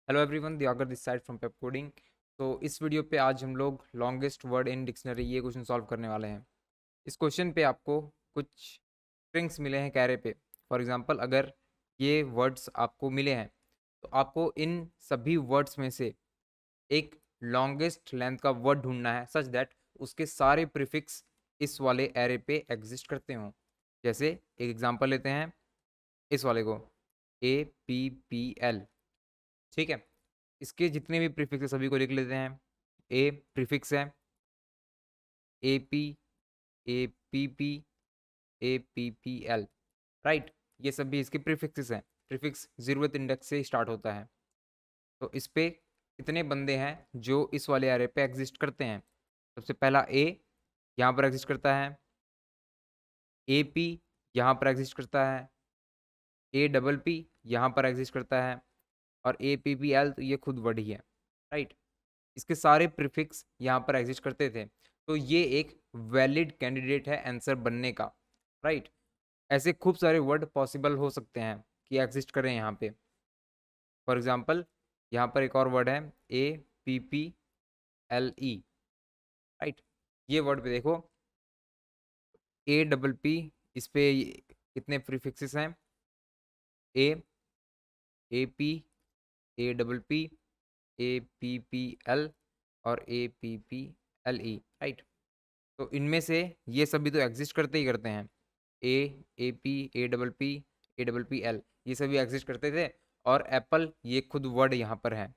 Hello everyone, दियागर this side from Pepcoding. तो इस वीडियो पे आज हम लोग लॉन्गेस्ट वर्ड इन डिक्शनरी ये क्वेश्चन सॉल्व करने वाले हैं। इस क्वेश्चन पे आपको कुछ स्ट्रिंग्स मिले हैं कैरे पे। फॉर एग्जांपल, अगर ये वर्ड्स आपको मिले हैं तो आपको इन सभी वर्ड्स में से एक लॉन्गेस्ट लेंथ का वर्ड ढूंढना है सच दैट उसके सारे प्रीफिक्स इस वाले एरे पे एग्जिस्ट करते हों। जैसे एक एग्जांपल लेते हैं, इस वाले को APPL। ठीक है, इसके जितने भी प्रीफिक्स है सभी को लिख लेते हैं। ए प्रीफिक्स है, AP, APP, APPL, राइट। ये सभी इसके प्रीफिक्सेस हैं। प्रीफिक्स ज़रूरत इंडेक्स से स्टार्ट होता है। तो इस पे कितने बंदे हैं जो इस वाले एरे पे एग्जिस्ट करते हैं? सबसे पहला ए यहाँ पर एग्जिस्ट करता है, AP यहाँ पर एग्जिस्ट करता है, APP यहाँ पर एग्जिस्ट करता है, और APPL तो ये खुद वर्ड ही है, राइट। इसके सारे प्रीफिक्स यहाँ पर एग्जिस्ट करते थे, तो ये एक वैलिड कैंडिडेट है आंसर बनने का, राइट। ऐसे खूब सारे वर्ड पॉसिबल हो सकते हैं कि एग्जिस्ट करें यहाँ पे। फॉर एग्जांपल, यहाँ पर एक और वर्ड है APPLE, राइट। ये वर्ड पे देखो, APP, इस पे कितने प्रीफिक्सेस हैं? A, AP, APP, APPL और APPLE, राइट। तो इनमें से ये सभी तो एग्जिस्ट करते ही करते हैं। AP, APP, APPL, ये सभी एग्जिस्ट करते थे। और एप्पल ये खुद वर्ड यहाँ पर है,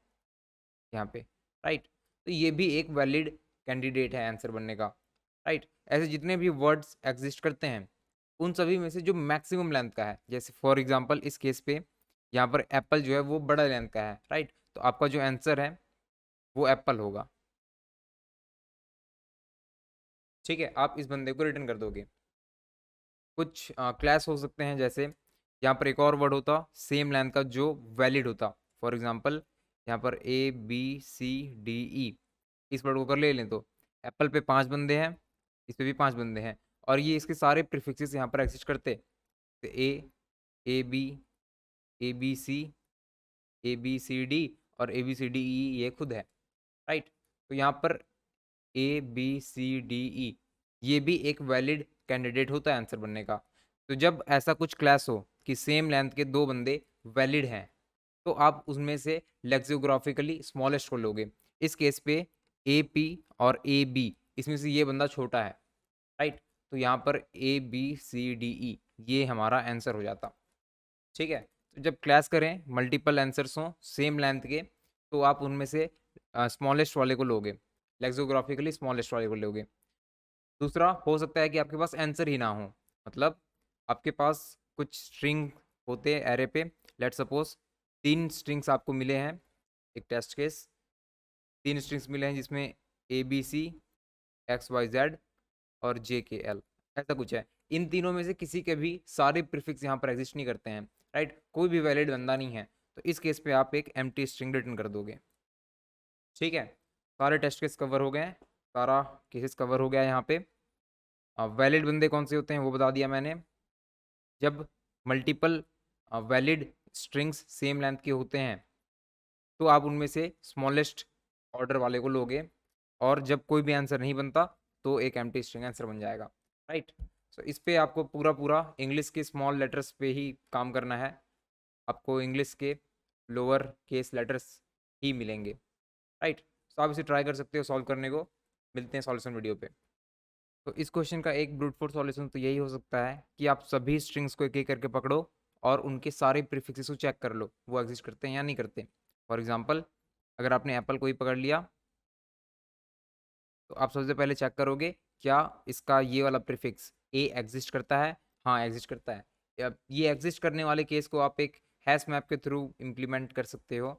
यहाँ पे, राइट। तो ये भी एक वैलिड कैंडिडेट है आंसर बनने का, राइट। ऐसे जितने भी वर्ड्स एग्जिस्ट करते हैं उन सभी में से जो मैक्सिमम लेंथ का है, जैसे फॉर एग्जांपल इस केस पे यहाँ पर एप्पल जो है वो बड़ा लेंथ का है, राइट। तो आपका जो आंसर है वो एप्पल होगा। ठीक है, आप इस बंदे को रिटर्न कर दोगे। कुछ क्लास हो सकते हैं, जैसे यहाँ पर एक और वर्ड होता सेम लेंथ का जो वैलिड होता। फॉर एग्जांपल, यहाँ पर ABCDE, इस वर्ड को कर ले लें तो एप्पल पे 5 बंदे हैं, इस पे भी 5 बंदे हैं, और ये इसके सारे प्रीफिक्सेस यहाँ पर एग्जिस्ट करते। तो ABC, ABCD और ABCDE ये खुद है, राइट। तो यहाँ पर ABCDE ये भी एक वैलिड कैंडिडेट होता है आंसर बनने का। तो जब ऐसा कुछ क्लास हो कि सेम लेंथ के दो बंदे वैलिड हैं, तो आप उसमें से लेक्सियोग्राफिकली स्मॉलेस्ट को लोगे। इस केस पे AP और AB, इसमें से ये बंदा छोटा है, राइट। तो यहाँ पर ABCDE ये हमारा आंसर हो जाता। ठीक है, तो जब क्लास करें मल्टीपल आंसर्स हों सेम लेंथ के, तो आप उनमें से स्मॉलेस्ट वाले को लोगे, लेक्सोग्राफिकली स्मॉलेस्ट वाले को लोगे। दूसरा हो सकता है कि आपके पास आंसर ही ना हो, मतलब आपके पास कुछ स्ट्रिंग होते हैं एरे पे। लेट सपोज 3 स्ट्रिंग्स आपको मिले हैं, एक टेस्ट केस, 3 स्ट्रिंग्स मिले हैं जिसमें ABC, XYZ और JKL, ऐसा कुछ है। इन तीनों में से किसी के भी सारे प्रीफिक्स यहाँ पर एग्जिस्ट नहीं करते हैं, राइट। कोई भी वैलिड बंदा नहीं है, तो इस केस पे आप एक एम्प्टी स्ट्रिंग रिटर्न कर दोगे। ठीक है, सारे टेस्ट केस कवर हो गए हैं, सारा केसेस कवर हो गया है यहाँ पे। वैलिड बंदे कौन से होते हैं वो बता दिया मैंने। जब multiple valid strings same length के होते हैं तो आप उनमें से स्मॉलेस्ट ऑर्डर वाले को लोगे, और जब कोई भी आंसर नहीं बनता तो एक एम्प्टी स्ट्रिंग आंसर बन जाएगा, राइट। सो इस पे आपको पूरा पूरा इंग्लिश के स्मॉल लेटर्स पे ही काम करना है। आपको इंग्लिश के लोअर केस लेटर्स ही मिलेंगे, राइट। तो आप इसे ट्राई कर सकते हो सॉल्व करने को। मिलते हैं सॉल्यूशन वीडियो पे। तो इस क्वेश्चन का एक ब्रूट फोर्स सॉल्यूशन तो यही हो सकता है कि आप सभी स्ट्रिंग्स को एक एक करके पकड़ो और उनके सारे प्रीफिक्सेस को चेक कर लो वो एग्जिस्ट करते हैं या नहीं करते। फॉर एग्जांपल, अगर आपने एप्पल को ही पकड़ लिया तो आप सबसे पहले चेक करोगे क्या इसका ये वाला प्रीफिक्स ए एग्जिस्ट करता है। हाँ, एग्जिस्ट करता है। अब ये एग्जिस्ट करने वाले केस को आप एक हैश मैप के थ्रू इम्प्लीमेंट कर सकते हो।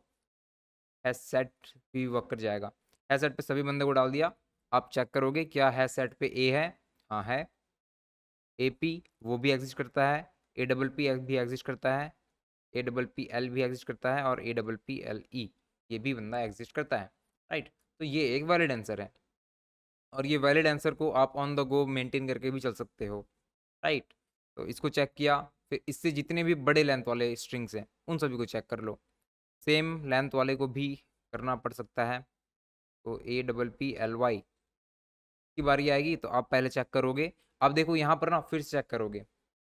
हैश सेट भी वर्क कर जाएगा। हैश सेट पे सभी बंदे को डाल दिया, आप चेक करोगे क्या हैश सेट पे ए है। हाँ है। AP वो भी एग्जिस्ट करता है, APP भी एग्जिस्ट करता है, APPL भी एग्जिस्ट करता है, और APPLE ये भी बंदा एग्जिस्ट करता है, राइट। तो ये एक वैलिड आंसर है, और ये वैलिड आंसर को आप ऑन द गो मेंटेन करके भी चल सकते हो, राइट। तो इसको चेक किया, फिर इससे जितने भी बड़े लेंथ वाले स्ट्रिंग्स हैं उन सभी को चेक कर लो। सेम लेंथ वाले को भी करना पड़ सकता है। तो APPLY की बारी आएगी तो आप पहले चेक करोगे। अब देखो यहाँ पर ना फिर से चेक करोगे,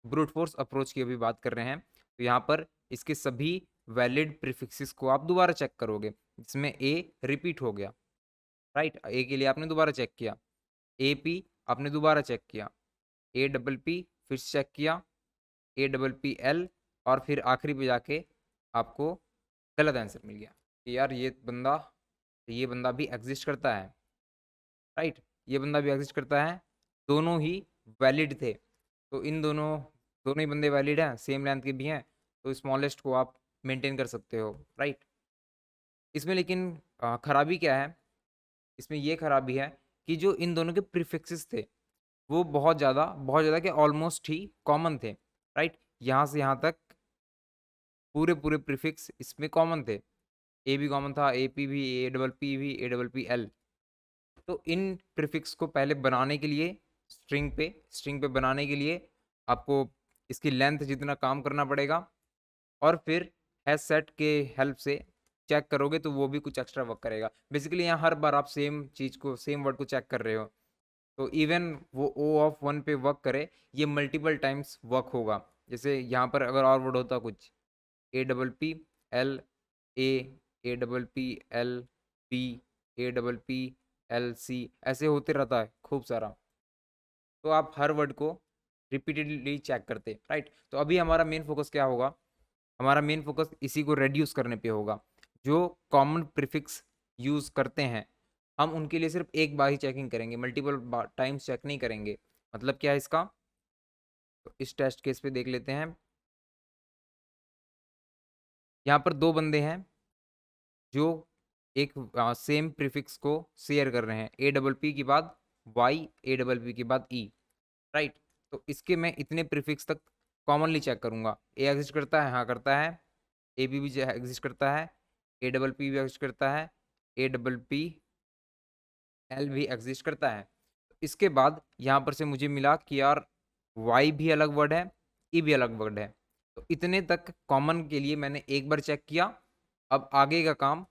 ब्रूट फोर्स अप्रोच की अभी बात कर रहे हैं, तो यहाँ पर इसके सभी वैलिड प्रीफिक्सेस को आप दोबारा चेक करोगे, जिसमें ए रिपीट हो गया, राइट। ए के लिए आपने दोबारा चेक किया, AP आपने दोबारा चेक किया, APP फिर चेक किया, APPL, और फिर आखिरी पे जाके आपको गलत आंसर मिल गया कि यार ये बंदा भी एग्जिस्ट करता है, राइट। ये बंदा भी एग्जिस्ट करता है, दोनों ही वैलिड थे। तो इन दोनों दोनों ही बंदे वैलिड हैं, सेम लेंथ के भी हैं, तो स्मॉलेस्ट को आप मेंटेन कर सकते हो, राइट। इसमें लेकिन खराबी क्या है, इसमें ये खराबी है कि जो इन दोनों के प्रीफिक्सेस थे वो बहुत ज़्यादा क्या ऑलमोस्ट ही कॉमन थे, राइट। यहाँ से यहाँ तक पूरे पूरे प्रीफिक्स इसमें कॉमन थे, ए भी कॉमन था, AP भी, APP भी, APPL। तो इन प्रीफिक्स को पहले बनाने के लिए स्ट्रिंग पे बनाने के लिए आपको इसकी लेंथ जितना काम करना पड़ेगा, और फिर हैश सेट के हेल्प से चेक करोगे तो वो भी कुछ एक्स्ट्रा वर्क करेगा। बेसिकली यहाँ हर बार आप सेम चीज़ को, सेम वर्ड को चेक कर रहे हो, तो इवन वो O(1) पे वर्क करे, ये मल्टीपल टाइम्स वर्क होगा। जैसे यहाँ पर अगर और वर्ड होता कुछ, APPLA, APPLB, APPLC, ऐसे होते रहता है खूब सारा, तो आप हर वर्ड को रिपीटेडली चेक करते, राइट। तो अभी हमारा मेन फोकस क्या होगा, हमारा मेन फोकस इसी को रेड्यूस करने पे होगा। जो कॉमन प्रीफिक्स यूज़ करते हैं हम उनके लिए सिर्फ एक बार ही चेकिंग करेंगे, मल्टीपल टाइम्स चेक नहीं करेंगे। मतलब क्या है इसका, तो इस टेस्ट केस पे देख लेते हैं। यहाँ पर दो बंदे हैं जो एक सेम प्रीफिक्स को शेयर कर रहे हैं, APP के बाद Y, APP के बाद E, राइट। तो इसके मैं इतने प्रीफिक्स तक कॉमनली चेक करूंगा। ए एग्जिस्ट करता है, हाँ करता है। AB भी एग्जिस्ट करता है, APP भी एग्जिस्ट करता है, APPL भी एग्जिस्ट करता है। इसके बाद यहाँ पर से मुझे मिला कि यार Y भी अलग वर्ड है, E भी अलग वर्ड है। तो इतने तक कॉमन के लिए मैंने एक बार चेक किया। अब आगे का काम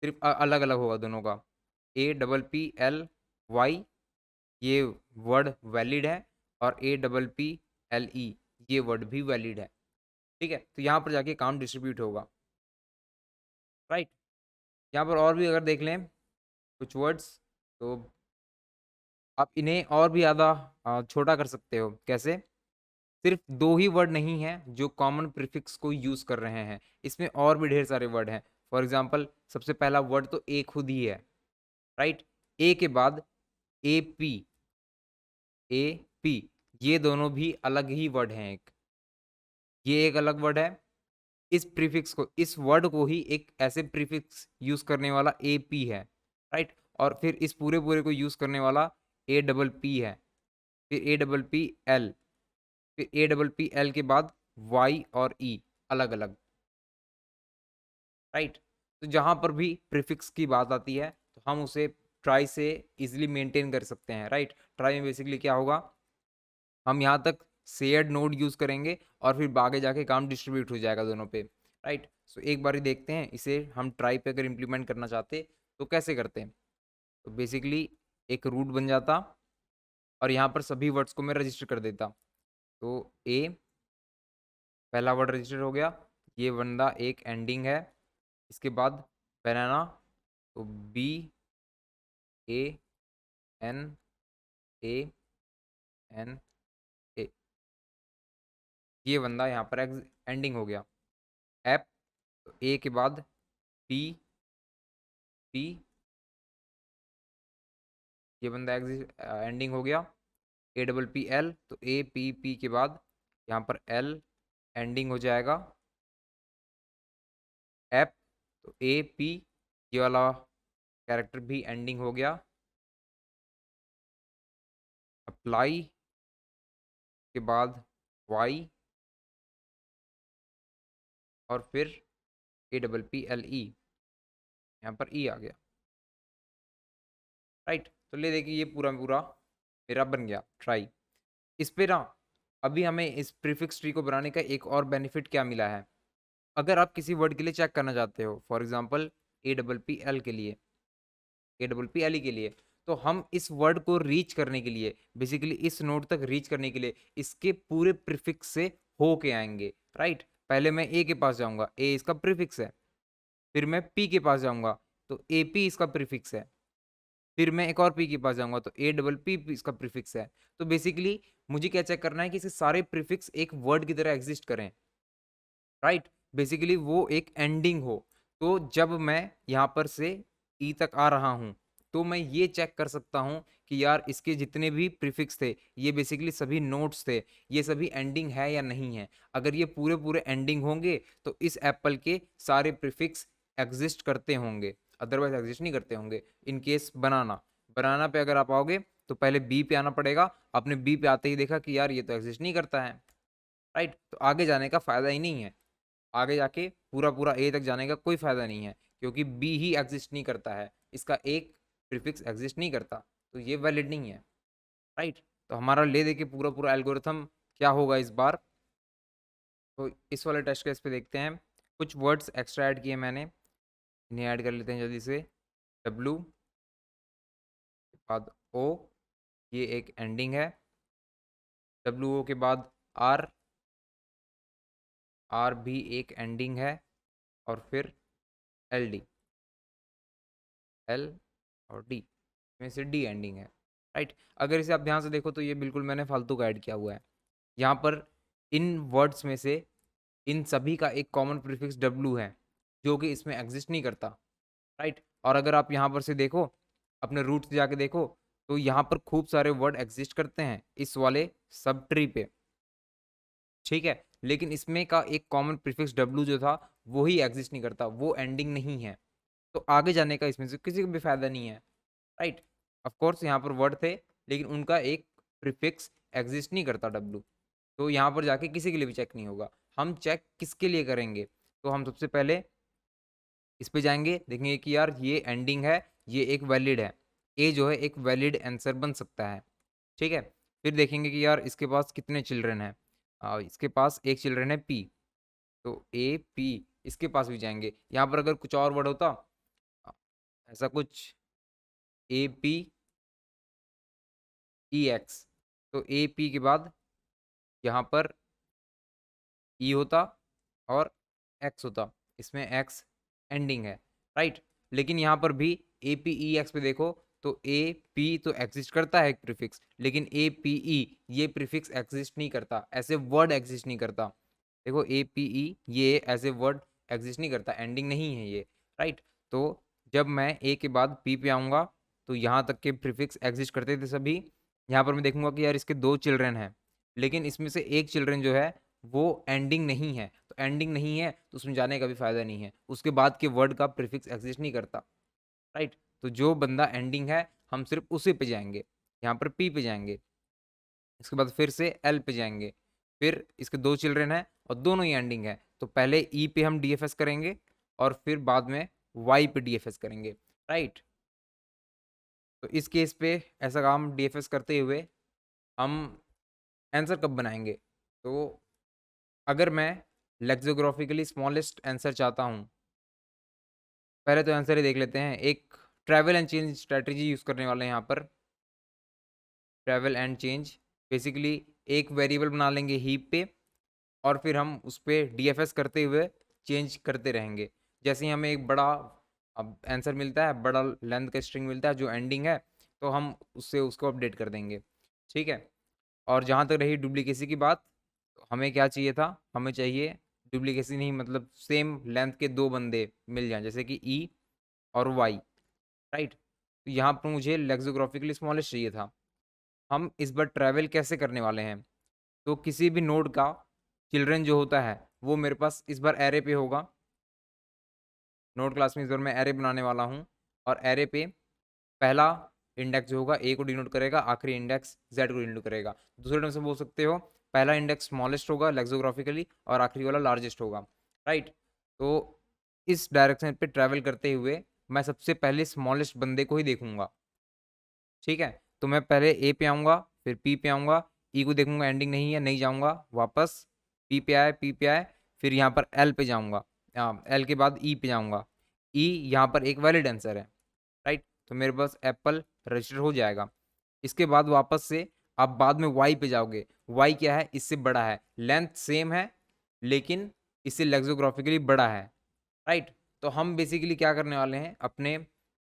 सिर्फ अलग अलग होगा दोनों का। APPLY ये वर्ड वैलिड है, और APPLE ये वर्ड भी वैलिड है, ठीक है। तो यहाँ पर जाके काम डिस्ट्रीब्यूट होगा, राइट। यहाँ पर और भी अगर देख लें कुछ वर्ड्स, तो आप इन्हें और भी ज़्यादा छोटा कर सकते हो। कैसे, सिर्फ दो ही वर्ड नहीं हैं जो कॉमन प्रीफिक्स को यूज़ कर रहे हैं, इसमें और भी ढेर सारे वर्ड हैं। फॉर एग्जाम्पल सबसे पहला वर्ड तो ए खुद ही है, राइट। ए के बाद AP, AP ये दोनों भी अलग ही वर्ड हैं। ये एक अलग वर्ड है। इस प्रीफिक्स को, इस वर्ड को ही एक ऐसे प्रीफिक्स यूज करने वाला AP है, राइट। और फिर इस पूरे पूरे को यूज करने वाला APP है, फिर APPL, फिर APPL के बाद Y और E अलग अलग, राइट। तो जहां पर भी प्रीफिक्स की बात आती है तो हम उसे ट्राई से इजिली मेंटेन कर सकते हैं, राइट। ट्राई में बेसिकली क्या होगा, हम यहाँ तक शेयर्ड नोड यूज़ करेंगे और फिर आगे जाके काम डिस्ट्रीब्यूट हो जाएगा दोनों पे, राइट। सो एक बार ही देखते हैं इसे हम ट्राई पे अगर इम्प्लीमेंट करना चाहते तो कैसे करते हैं। तो बेसिकली एक रूट बन जाता और यहाँ पर सभी वर्ड्स को मैं रजिस्टर कर देता। तो ए पहला वर्ड रजिस्टर हो गया, ये बंदा एक एंडिंग है। इसके बाद बनाना, तो BANA, ये बंदा यहाँ पर एंडिंग हो गया। ऐप, तो ए के बाद P, ये बंदा एंडिंग हो गया। APPL, तो APP के बाद यहाँ पर L एंडिंग हो जाएगा। ऐप, तो AP ये वाला कैरेक्टर भी एंडिंग हो गया। अप्लाई के बाद Y, और फिर APPLE, यहाँ पर E आ गया, राइट। तो ले देखिए ये पूरा पूरा मेरा बन गया ट्राई। इस पे ना अभी हमें इस प्रीफिक्स ट्री को बनाने का एक और बेनिफिट क्या मिला है, अगर आप किसी वर्ड के लिए चेक करना चाहते हो, फॉर एग्जाम्पल APPL के लिए, APPLE के लिए, तो हम इस वर्ड को रीच करने के लिए, बेसिकली इस नोट तक रीच करने के लिए इसके पूरे प्रीफिक्स से हो के आएंगे, राइट। पहले मैं ए के पास जाऊंगा, ए इसका प्रीफिक्स है। फिर मैं पी के पास जाऊंगा तो AP इसका प्रीफिक्स है। फिर मैं एक और पी के पास जाऊंगा तो APP इसका प्रीफिक्स है। तो बेसिकली मुझे क्या चेक करना है कि इसके सारे प्रीफिक्स एक वर्ड की तरह एग्जिस्ट करें, राइट। बेसिकली वो एक एंडिंग हो। तो जब मैं यहाँ पर से ई तक आ रहा हूँ तो मैं ये चेक कर सकता हूँ कि यार इसके जितने भी प्रीफिक्स थे ये बेसिकली सभी नोट्स थे, ये सभी एंडिंग है या नहीं है। अगर ये पूरे पूरे एंडिंग होंगे तो इस एप्पल के सारे प्रीफिक्स एग्जिस्ट करते होंगे, अदरवाइज एग्जिस्ट नहीं करते होंगे। इन केस बनाना, बनाना पे अगर आप आओगे तो पहले बी पे आना पड़ेगा। आपने बी पे आते ही देखा कि यार ये तो एग्जिस्ट नहीं करता है, राइट। तो आगे जाने का फायदा ही नहीं है, आगे जाके पूरा पूरा ए तक जाने का कोई फायदा नहीं है, क्योंकि बी ही एग्जिस्ट नहीं करता है, इसका एक प्रीफिक्स एग्जिस्ट नहीं करता, तो ये वैलिड नहीं है, राइट। तो हमारा ले दे के पूरा पूरा एल्गोरिथम क्या होगा इस बार। तो इस वाले टेस्ट केस पे देखते हैं, कुछ वर्ड्स एक्स्ट्रा ऐड किए मैंने, इन्हें ऐड कर लेते हैं जल्दी से। डब्लू के बाद ओ, ये एक एंडिंग है। WO के बाद आर, आर भी एक एंडिंग है। और फिर LD, L और D में से D एंडिंग है, राइट। अगर इसे आप ध्यान से देखो तो ये बिल्कुल मैंने फालतू का ऐड किया हुआ है। यहाँ पर इन वर्ड्स में से इन सभी का एक कॉमन प्रीफिक्स W है जो कि इसमें एग्जिस्ट नहीं करता, राइट। और अगर आप यहाँ पर से देखो, अपने रूट से जाके देखो, तो यहाँ पर खूब सारे वर्ड एग्जिस्ट करते हैं इस वाले सब ट्री पे, ठीक है। लेकिन इसमें का एक कॉमन प्रीफिक्स W जो था वो ही एग्जिस्ट नहीं करता, वो एंडिंग नहीं है। तो आगे जाने का इसमें से किसी को भी फायदा नहीं है, राइट। ऑफ कोर्स यहाँ पर वर्ड थे लेकिन उनका एक प्रीफिक्स एग्जिस्ट नहीं करता W, तो यहाँ पर जाके किसी के लिए भी चेक नहीं होगा। हम चेक किसके लिए करेंगे, तो हम सबसे पहले इस पे जाएंगे, देखेंगे कि यार ये एंडिंग है, ये एक वैलिड है, ए जो है एक वैलिड आंसर बन सकता है, ठीक है। फिर देखेंगे कि यार इसके पास कितने चिल्ड्रन है, इसके पास एक चिल्ड्रन है P, तो AP इसके पास भी जाएंगे। यहाँ पर अगर कुछ और वर्ड होता, अ, ऐसा कुछ APEX, तो AP के बाद यहाँ पर E होता और X होता, इसमें X एंडिंग है, राइट। लेकिन यहाँ पर भी APEX पे देखो तो AP तो एग्जिस्ट करता है एक प्रीफिक्स, लेकिन APE ये प्रीफिक्स एग्जिस्ट नहीं करता, ऐसे वर्ड एग्जिस्ट नहीं करता। देखो APE ये ऐसे वर्ड एग्जिस्ट नहीं करता, एंडिंग नहीं है ये, राइट। तो जब मैं A के बाद P पे आऊँगा तो यहाँ तक के प्रीफिक्स एग्जिस्ट करते थे सभी। यहाँ पर मैं देखूंगा कि यार इसके दो चिल्ड्रन हैं, लेकिन इसमें से एक चिल्ड्रन जो है वो एंडिंग नहीं है, तो एंडिंग नहीं है तो उसमें जाने का भी फायदा नहीं है, उसके बाद के वर्ड का प्रीफिक्स एग्जिस्ट नहीं करता, राइट। तो जो बंदा एंडिंग है हम सिर्फ उसी पे जाएंगे, यहाँ पर P पे जाएंगे, इसके बाद फिर से L पे जाएंगे, फिर इसके दो चिल्ड्रन है और दोनों ही एंडिंग है, तो पहले E पे हम DFS करेंगे और फिर बाद में Y पे DFS करेंगे, राइट। तो इस केस पे ऐसा काम DFS करते हुए हम आंसर कब बनाएंगे, तो अगर मैं लेक्सियोग्राफिकली स्मॉलेस्ट आंसर चाहता हूँ, पहले तो आंसर ही देख लेते हैं। एक travel and change strategy use करने वाले हैं यहाँ पर, ट्रैवल एंड चेंज। बेसिकली एक वेरिएबल बना लेंगे हीप पे और फिर हम उस पर DFS करते हुए चेंज करते रहेंगे। जैसे ही हमें एक बड़ा अब आंसर मिलता है, बड़ा लेंथ का स्ट्रिंग मिलता है जो एंडिंग है, तो हम उससे उसको अपडेट कर देंगे, ठीक है। और जहाँ तक रही डुप्लीकेसी की बात, तो हमें क्या चाहिए था, हमें चाहिए डुप्लीकेसी नहीं, मतलब सेम लेंथ के दो बंदे मिल जाएं, जैसे कि E और Y, राइट। तो यहाँ पर मुझे लेक्सियोग्राफिकली स्मॉलेस्ट चाहिए था। हम इस बार ट्रैवल कैसे करने वाले हैं, तो किसी भी नोड का चिल्ड्रन जो होता है वो मेरे पास इस बार एरे पे होगा। नोड क्लास में इस बार मैं एरे बनाने वाला हूँ और एरे पे पहला इंडेक्स जो होगा A को डिनोट करेगा, आखिरी इंडेक्स Z को डिनोट करेगा। दूसरे ढंग से बोल सकते हो, पहला इंडेक्स स्मॉलेस्ट होगा लेक्सोग्राफिकली और आखिरी वाला लार्जेस्ट होगा, राइट। तो इस डायरेक्शन पे ट्रैवल करते हुए मैं सबसे पहले स्मॉलेस्ट बंदे को ही देखूंगा, ठीक है। तो मैं पहले A पे आऊँगा, फिर P पे आऊँगा, E को देखूंगा एंडिंग नहीं है, नहीं जाऊँगा वापस, P पे आए, P पे आए, फिर यहाँ पर एल पे जाऊँगा, एल के बाद ई पे जाऊँगा, ई यहाँ पर एक वैलिड आंसर है, राइट। तो मेरे पास एप्पल रजिस्टर हो जाएगा। इसके बाद वापस से आप बाद में वाई पे जाओगे, वाई क्या है, इससे बड़ा है, लेंथ सेम है लेकिन इससे लेक्सोग्राफिकली बड़ा है, राइट। तो हम बेसिकली क्या करने वाले हैं, अपने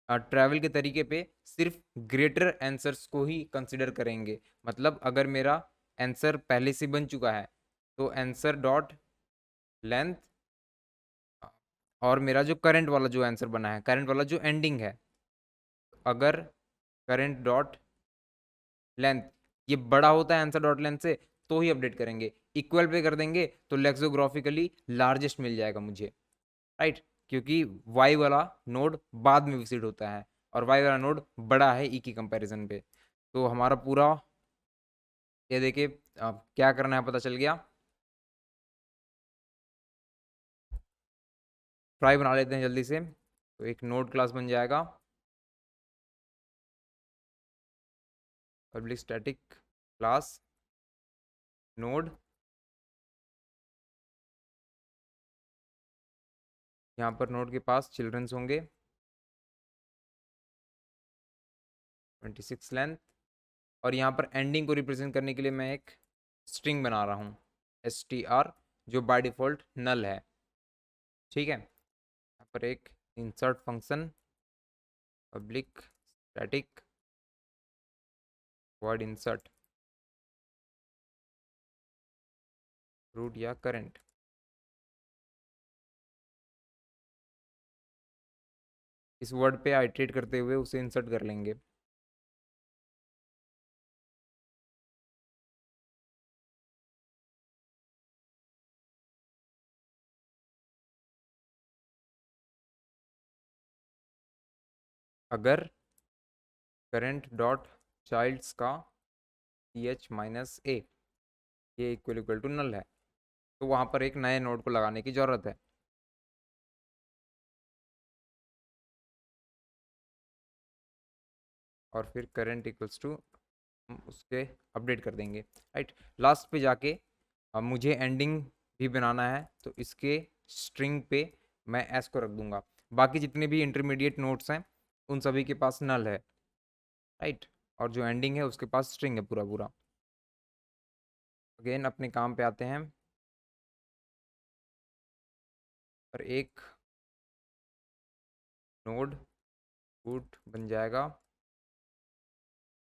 ट्रैवल के तरीके पे सिर्फ ग्रेटर आंसर्स को ही कंसिडर करेंगे। मतलब अगर मेरा आंसर पहले से बन चुका है तो आंसर डॉट लेंथ, और मेरा जो करंट वाला जो आंसर बना है, करंट वाला जो एंडिंग है, अगर करंट डॉट लेंथ ये बड़ा होता है आंसर डॉट लेंथ से तो ही अपडेट करेंगे। इक्वल पे कर देंगे तो लेक्सोग्राफिकली लार्जेस्ट मिल जाएगा मुझे, राइट। क्योंकि वाई वाला नोड बाद में विजिट होता है और वाई वाला नोड बड़ा है ई की कंपैरिजन पे। तो हमारा पूरा ये देखिए क्या करना है पता चल गया। ट्राई बना लेते हैं जल्दी से। तो एक नोड क्लास बन जाएगा, पब्लिक स्टैटिक क्लास नोड। यहाँ पर नोड के पास चिल्ड्रंस होंगे 26 लेंथ, और यहाँ पर एंडिंग को रिप्रेजेंट करने के लिए मैं एक स्ट्रिंग बना रहा हूँ str, जो बाय डिफ़ॉल्ट नल है, ठीक है। यहाँ पर एक insert function public static word insert root या करंट। इस वर्ड पे आइटरेट करते हुए उसे इंसर्ट कर लेंगे। अगर करंट डॉट चाइल्ड्स का ch माइनस ए ये इक्वल टू नल है तो वहाँ पर एक नए नोड को लगाने की ज़रूरत है। और फिर करंट इक्वल्स टू हम उसके अपडेट कर देंगे, राइट। लास्ट पे जाके अब मुझे एंडिंग भी बनाना है तो इसके स्ट्रिंग पे मैं एस को रख दूंगा। बाकी जितने भी इंटरमीडिएट नोड्स हैं उन सभी के पास नल है, राइट। और जो एंडिंग है उसके पास स्ट्रिंग है पूरा पूरा। अगेन अपने काम पे आते हैं, और एक नोड रूट बन जाएगा।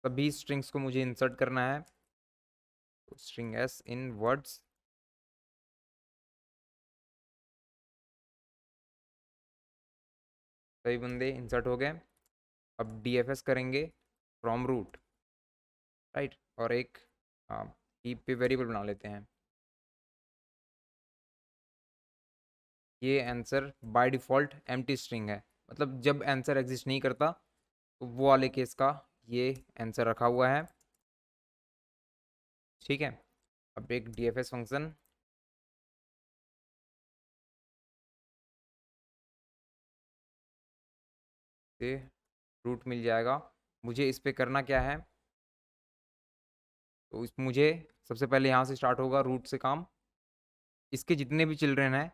सभी स्ट्रिंग्स को मुझे इंसर्ट करना है, तो स्ट्रिंग एस इन वर्ड्स, सभी बंदे इंसर्ट हो गए। अब डीएफएस करेंगे फ्रॉम रूट, राइट। और एक हीप पे वेरिएबल बना लेते हैं। ये answer by default empty string है, मतलब जब आंसर एग्जिस्ट नहीं करता तो वो वाले केस का ये आंसर रखा हुआ है, ठीक है। अब एक डीएफएस फंक्शन से रूट मिल जाएगा। मुझे इस पे करना क्या है, तो इस मुझे सबसे पहले यहाँ से स्टार्ट होगा रूट से काम। इसके जितने भी चिल्ड्रन हैं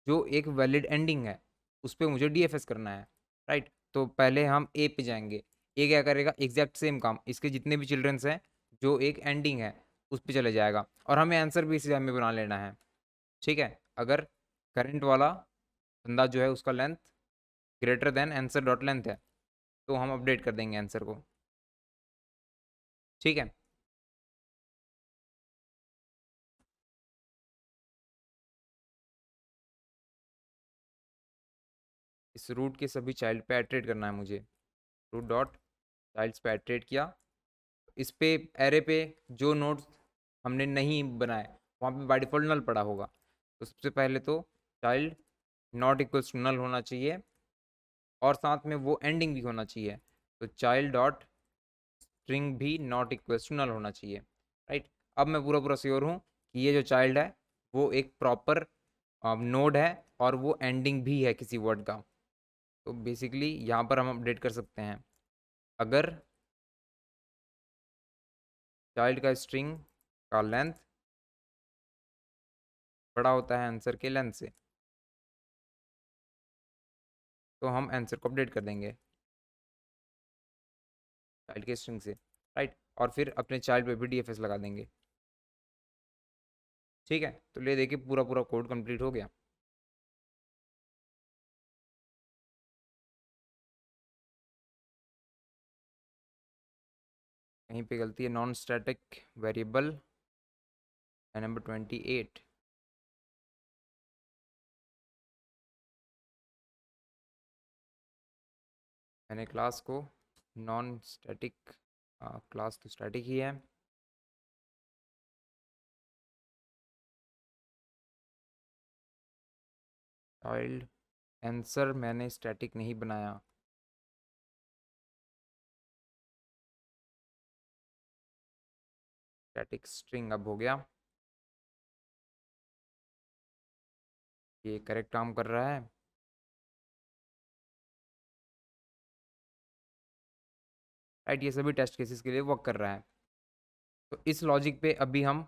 जो एक वैलिड एंडिंग है उस पर मुझे डीएफएस करना है, राइट। तो पहले हम ए पे जाएंगे। ए क्या करेगा, एग्जैक्ट सेम काम, इसके जितने भी चिल्ड्रंस हैं जो एक एंडिंग है उस पर चले जाएगा, और हमें आंसर भी इसी में बना लेना है, ठीक है। अगर करंट वाला बंदा जो है उसका length greater than answer dot length है तो हम अपडेट कर देंगे आंसर को, ठीक है। इस रूट के सभी चाइल्ड पे एट्रेट करना है मुझे, रूट डॉट चाइल्ड्स पे एट्रेट किया। इस पे एरे पे जो नोड्स हमने नहीं बनाए वहाँ पे बाय डिफ़ॉल्ट नल पड़ा होगा। तो सबसे पहले तो child not equals to null होना चाहिए, और साथ में वो एंडिंग भी होना चाहिए। तो चाइल्ड डॉट स्ट्रिंग भी नॉट इक्वल्स टू नल होना चाहिए, राइट। अब मैं पूरा पूरा श्योर हूँ कि ये जो चाइल्ड है वो एक प्रॉपर नोड है और वो एंडिंग भी है किसी वर्ड का। तो बेसिकली यहाँ पर हम अपडेट कर सकते हैं, अगर चाइल्ड का स्ट्रिंग का लेंथ बड़ा होता है आंसर के लेंथ से, तो हम आंसर को अपडेट कर देंगे चाइल्ड के स्ट्रिंग से, राइट। और फिर अपने चाइल्ड पे भी डीएफएस लगा देंगे। ठीक है, तो ले देखिए पूरा पूरा कोड कंप्लीट हो गया। कहीं पे गलती है, नॉन स्टैटिक वेरिएबल नंबर 28। मैंने क्लास को नॉन स्टैटिक, क्लास तो स्टैटिक ही है। चाइल्ड आंसर मैंने स्टैटिक नहीं बनाया। स्टैटिक स्ट्रिंग अब हो गया, ये करेक्ट काम कर रहा है। राइट, ये सभी टेस्ट केसेस के लिए वर्क कर रहा है। तो इस लॉजिक पे अभी हम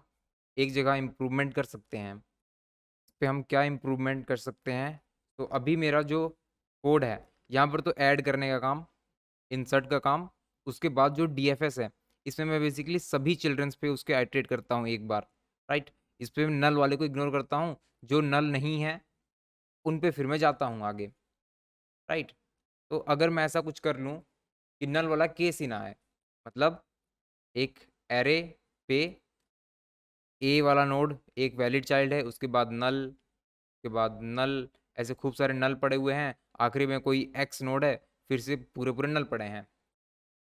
एक जगह इम्प्रूवमेंट कर सकते हैं। इस पे हम क्या इम्प्रूवमेंट कर सकते हैं, तो अभी मेरा जो कोड है यहाँ पर तो ऐड करने का काम, इंसर्ट का काम, उसके बाद जो डीएफएस है इसमें मैं बेसिकली सभी चिल्ड्रंस पे उसके आइटरेट करता हूँ एक बार, राइट। इस पे नल वाले को इग्नोर करता हूँ, जो नल नहीं है उन पे फिर मैं जाता हूँ आगे, राइट। तो अगर मैं ऐसा कुछ कर लूँ कि नल वाला केस ही ना आए, मतलब एक एरे पे ए वाला नोड एक वैलिड चाइल्ड है, उसके बाद नल, के बाद नल, ऐसे खूब सारे नल पड़े हुए हैं, आखिरी में कोई एक्स नोड है, फिर से पूरे पूरे नल पड़े हैं।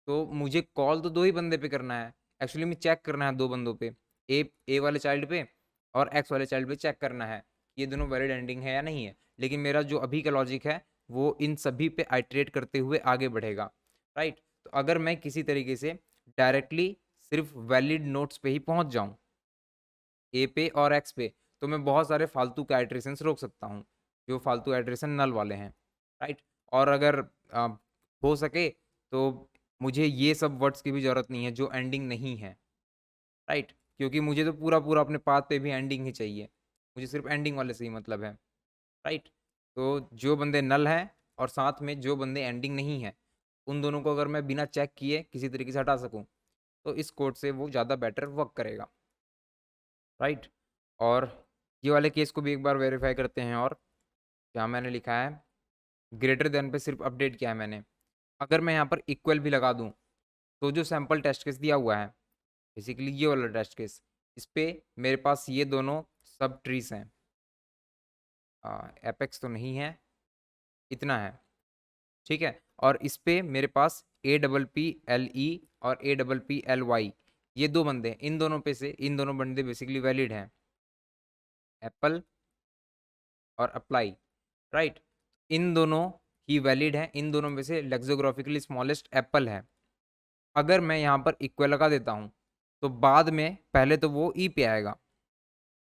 तो मुझे कॉल तो दो ही बंदे पे करना है, एक्चुअली में चेक करना है दो बंदों पे, ए वाले चाइल्ड पे और एक्स वाले चाइल्ड पे चेक करना है ये दोनों वैलिड एंडिंग है या नहीं है। लेकिन मेरा जो अभी का लॉजिक है वो इन सभी पे आइटरेट करते हुए आगे बढ़ेगा, राइट। तो अगर मैं किसी तरीके से डायरेक्टली सिर्फ वैलिड नोट्स पे ही पहुंच जाऊं, ए पे और एक्स पे, तो मैं बहुत सारे फालतू के आइट्रेशंस रोक सकता हूँ, जो फालतू आइट्रेशन नल वाले हैं, राइट। और अगर आ, हो सके तो मुझे ये सब वर्ड्स की भी ज़रूरत नहीं है जो एंडिंग नहीं है, राइट। क्योंकि मुझे तो पूरा पूरा अपने पाथ पे भी एंडिंग ही चाहिए, मुझे सिर्फ एंडिंग वाले से ही मतलब है, राइट। तो जो बंदे नल हैं और साथ में जो बंदे एंडिंग नहीं है, उन दोनों को अगर मैं बिना चेक किए किसी तरीके से हटा सकूँ, तो इस कोड से वो ज़्यादा बेटर वर्क करेगा, राइट। और ये वाले केस को भी एक बार वेरीफाई करते हैं। और क्या मैंने लिखा है, ग्रेटर देन पे सिर्फ अपडेट किया है मैंने। अगर मैं यहाँ पर इक्वल भी लगा दूँ, तो जो सैम्पल टेस्ट केस दिया हुआ है बेसिकली ये वाला टेस्ट केस, इस पे मेरे पास ये दोनों सब ट्रीज हैं, एपेक्स तो नहीं है, इतना है, ठीक है। और इस पे मेरे पास APPLE और APPLY, ये दो बंदे हैं, इन दोनों पे से इन दोनों बंदे बेसिकली वैलिड हैं, एप्पल और अप्लाई, राइट। इन दोनों ही वैलिड हैं, इन दोनों में से लेक्सियोग्राफिकली स्मॉलेस्ट एप्पल है। अगर मैं यहाँ पर इक्वल लगा देता हूँ, तो बाद में पहले तो वो ई पे आएगा,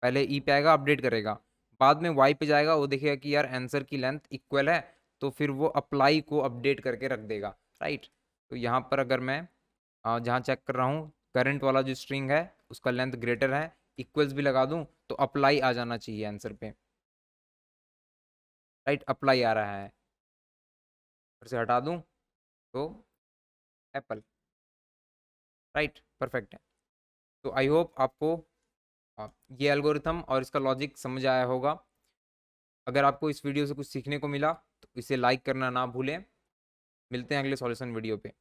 पहले ई पे आएगा अपडेट करेगा, बाद में वाई पे जाएगा, वो देखेगा कि यार आंसर की लेंथ इक्वल है, तो फिर वो अप्लाई को अपडेट करके रख देगा, राइट। तो यहाँ पर अगर मैं जहाँ चेक कर रहा हूँ करंट वाला जो स्ट्रिंग है उसका लेंथ ग्रेटर है, इक्वल्स भी लगा दूँ तो अप्लाई आ जाना चाहिए आंसर पे, राइट। अप्लाई आ रहा है, फिर से हटा दूँ तो एप्पल, राइट, परफेक्ट है। तो आई होप आपको ये एल्गोरिथम और इसका लॉजिक समझ आया होगा। अगर आपको इस वीडियो से कुछ सीखने को मिला तो इसे लाइक करना ना भूलें। मिलते हैं अगले सॉल्यूशन वीडियो पे।